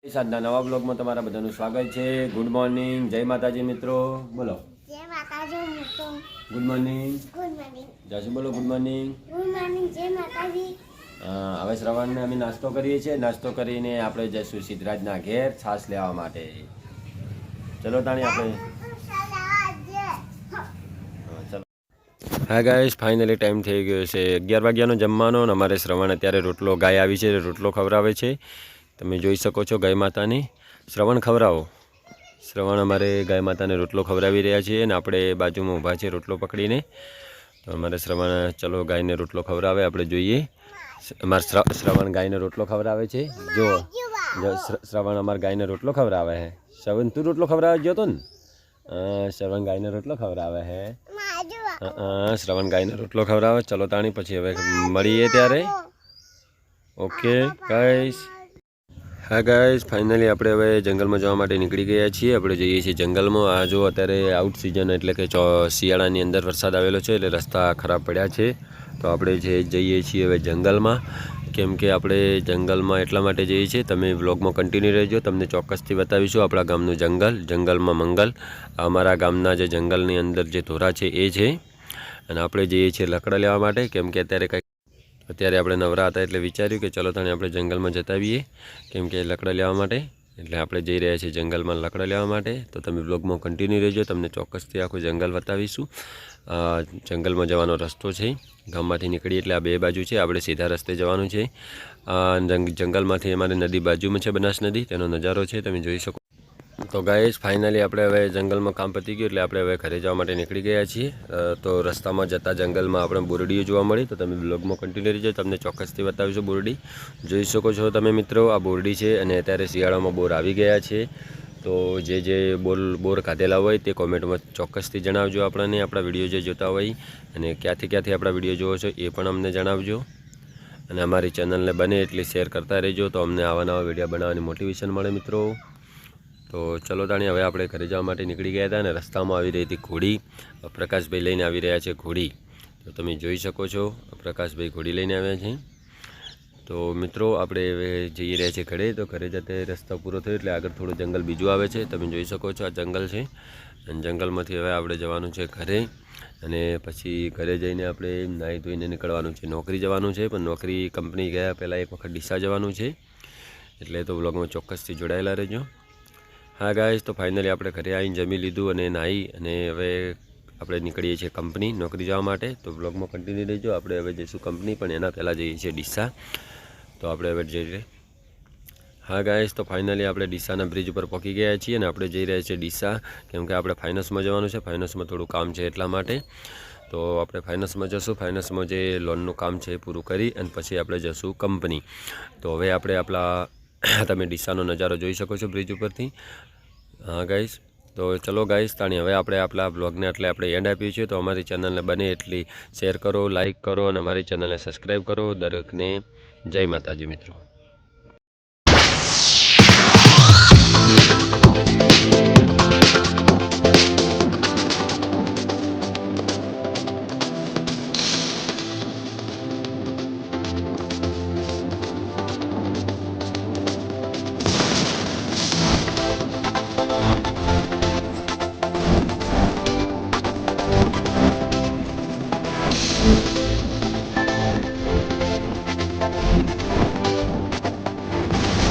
આજના નવા બ્લોગમાં તમારા બધાનું સ્વાગત છે. ગુડ મોર્નિંગ, જય માતાજી મિત્રો. બોલો જય માતાજી મિત્રો. Good morning. Good morning. જાસુ બોલો ગુડ મોર્નિંગ. Good morning. જય માતાજી. હવે શ્રવણને અમે નાસ્તો કરીએ છીએ. નાસ્તો કરીને આપણે જઈશું સિદ્ધરાજના ઘેર છાશ લેવા માટે. ચલો તાણી આપણે. હા ગાઈસ, ફાઇનલી ટાઈમ થઈ ગયો છે 11 વાગ્યાનો જમવાનો. અને અમારે શ્રવણ અત્યારે રોટલો ગાય આવી છે, રોટલો ખવડાવે છે. તમે જોઈ શકો છો ગાય માતાની. શ્રવણ ખવડાવો. શ્રવણ અમારે ગાય માતાને રોટલો ખવડાવી રહ્યા છીએ અને આપણે બાજુમાં ઊભા છે રોટલો પકડીને. તો અમારે શ્રવણ ચલો ગાયને રોટલો ખવડાવે, આપણે જોઈએ. અમારે શ્રવણ ગાયને રોટલો ખવડાવે છે. જો શ્રવણ અમારે ગાયને રોટલો ખવડાવે છે. શ્રવણ તું રોટલો ખવડાવવા ગયો હતો ને? શ્રવણ ગાયને રોટલો ખવડાવે છે. શ્રવણ ગાયને રોટલો ખવડાવે. ચલો તાણી પછી હવે મળીએ ત્યારે. Okay guys. હા ગાઈસ, ફાઇનલી આપણે હવે જંગલમાં જવા માટે નીકળી ગયા છીએ. આપણે જઈએ છીએ જંગલમાં. આ જો અત્યારે આઉટ સિઝન એટલે કે શિયાળાની અંદર વરસાદ આવેલો છે એટલે રસ્તા ખરાબ પડ્યા છે. તો આપણે જઈએ છીએ હવે જંગલમાં. કેમ કે આપણે જંગલમાં એટલા માટે જઈએ છીએ, તમે વ્લોગમાં કન્ટિન્યુ રહેજો. તમને ચોક્કસથી બતાવીશું આપણા ગામનું જંગલ. જંગલમાં મંગલ. અમારા ગામના જે જંગલની અંદર જે ધોરા છે એ છે. અને આપણે જઈએ છીએ લકડા લેવા માટે. કેમ કે અત્યારે આપણે નવરા હતા એટલે વિચાર્યું કે ચલો તને આપણે જંગલમાં જતા આવીએ. કેમ કે લકડા લેવા માટે એટલે આપણે જઈ રહ્યા છીએ જંગલમાં લકડા લેવા માટે. તો તમે બ્લોગમાં કન્ટિન્યુ રહેજો, તમને ચોક્કસથી આખું જંગલ બતાવીશું. જંગલમાં જવાનો રસ્તો છે. ગામમાંથી નીકળીએ એટલે આ બે બાજુ છે, આપણે સીધા રસ્તે જવાનું છે. જંગલમાંથી અમારી નદી બાજુમાં છે, બનાસ નદી. તેનો નજારો છે, તમે જોઈ શકો. તો ગાઈસ, ફાઇનલી આપણે હવે જંગલમાં કામ પતી ગયું એટલે આપણે હવે ઘરે જવા માટે નીકળી ગયા છીએ. તો રસ્તામાં જતા જંગલમાં આપણે બોરડીઓ જોવા મળી. તો તમે બ્લોગમાં કન્ટિન્યુ રહેજો, તમને ચોક્કસથી બતાવીશું. બોરડી જોઈ શકો છો તમે મિત્રો, આ બોરડી છે. અને અત્યારે શિયાળામાં બોર આવી ગયા છે. તો જે બોર ખાધેલા હોય તે કોમેન્ટમાં ચોક્કસથી જણાવજો આપણને, આપણા વિડીયો જે જોતા હોય. અને ક્યાંથી આપણા વિડીયો જોવો છો એ પણ અમને જણાવજો. અને અમારી ચેનલને બને એટલી શેર કરતા રહેજો, તો અમને આવા નવા વિડીયો બનાવવાની મોટિવેશન મળે મિત્રો. તો ચલો તાણી હવે આપણે ઘરે જવા માટે નીકળી ગયા હતા. અને રસ્તામાં આવી રહી હતી ઘોડી. પ્રકાશભાઈ લઈને આવી રહ્યા છે ઘોડી. તો તમે જોઈ શકો છો પ્રકાશભાઈ ઘોડી લઈને આવ્યા છે. તો મિત્રો આપણે હવે જઈ રહ્યા છીએ ઘરે. તો ઘરે જતે રસ્તો પૂરો થયો એટલે આગળ થોડું જંગલ બીજું આવે છે. તમે જોઈ શકો છો આ જંગલ છે. અને જંગલમાંથી હવે આપણે જવાનું છે ઘરે. અને પછી ઘરે જઈને આપણે નાહી ધોઈને નીકળવાનું છે, નોકરી જવાનું છે. પણ નોકરી કંપની ગયા પહેલાં એક વખત ડીસા જવાનું છે. એટલે તો વ્લોગમાં ચોક્કસથી જોડાયેલા રહેજો. હા ગાઈસ, તો ફાઇનલી આપણે ઘરે આવીને જમી લીધું અને નાહી અને હવે આપણે નીકળીએ છીએ કંપની નોકરી જવા માટે. તો બ્લોગમાં કન્ટિન્યુ રહેજો. આપણે હવે જઈશું કંપની, પણ એના પહેલાં જઈએ છીએ ડીસા. તો આપણે હવે જઈએ. હા ગાઈસ, તો ફાઇનલી આપણે ડીસાના બ્રિજ ઉપર પહોંચી ગયા છીએ અને આપણે જઈ રહ્યા છીએ ડીસા. કેમ કે આપણે ફાઇનાન્સમાં જવાનું છે, ફાઇનાન્સમાં થોડું કામ છે એટલા માટે. તો આપણે ફાઇનાન્સમાં જશું. ફાઇનાન્સમાં જે લોનનું કામ છે એ પૂરું કરી અને પછી આપણે જશું કંપની. તો હવે આપણે તમે ડીસાનો નજારો જોઈ શકો છો બ્રિજ ઉપરથી. હા ગાઈસ, તો ચલો ગાઈસ તાણી હવે આપણે આપણા બ્લોગને એટલે આપણે એન્ડ આપ્યું છે. તો અમારી ચેનલને બને એટલી શેર કરો, લાઇક કરો અને અમારી ચેનલને સબસ્ક્રાઈબ કરો. દરેકને જય માતાજી મિત્રો.